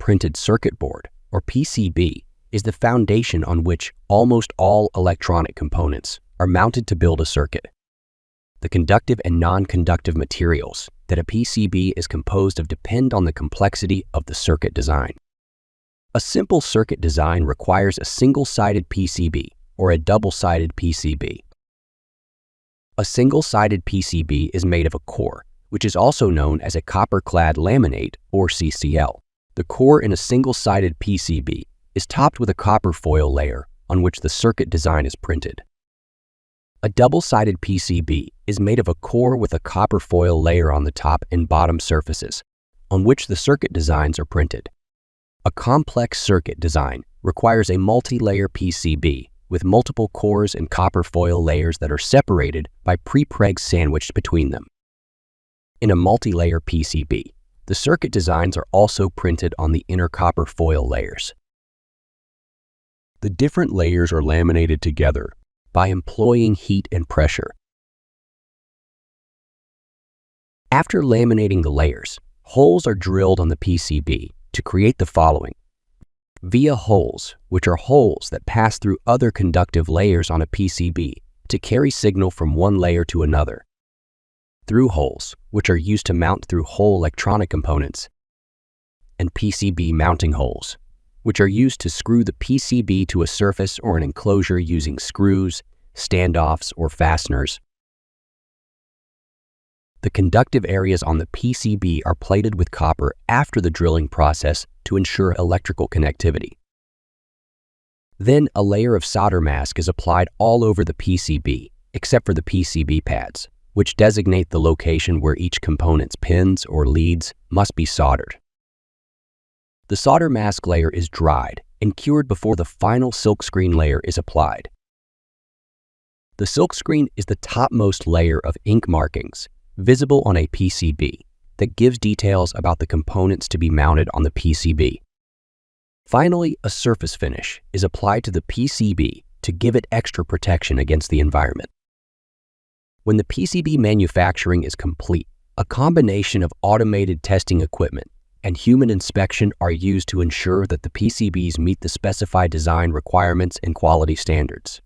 printed circuit board, or PCB, is the foundation on which almost all electronic components are mounted to build a circuit. The conductive and non-conductive materials that a PCB is composed of depend on the complexity of the circuit design. A simple circuit design requires a single-sided PCB or a double-sided PCB. A single-sided PCB is made of a core, which is also known as a copper-clad laminate or CCL. The core in a single-sided PCB is topped with a copper foil layer on which the circuit design is printed. A double-sided PCB is made of a core with a copper foil layer on the top and bottom surfaces, on which the circuit designs are printed. A complex circuit design requires a multi-layer PCB with multiple cores and copper foil layers that are separated by prepregs sandwiched between them. In a multi-layer PCB, the circuit designs are also printed on the inner copper foil layers. The different layers are laminated together by employing heat and pressure. After laminating the layers, holes are drilled on the PCB to create the following: via holes, which are holes that pass through other conductive layers on a PCB to carry signal from one layer to another; through holes, which are used to mount through whole electronic components; and PCB mounting holes, which are used to screw the PCB to a surface or an enclosure using screws, standoffs, or fasteners. The conductive areas on the PCB are plated with copper after the drilling process to ensure electrical connectivity. Then a layer of solder mask is applied all over the PCB, except for the PCB pads, which designate the location where each component's pins or leads must be soldered. The solder mask layer is dried and cured before the final silkscreen layer is applied. The silkscreen is the topmost layer of ink markings visible on a PCB that gives details about the components to be mounted on the PCB. Finally, a surface finish is applied to the PCB to give it extra protection against the environment. When the PCB manufacturing is complete, a combination of automated testing equipment and human inspection are used to ensure that the PCBs meet the specified design requirements and quality standards.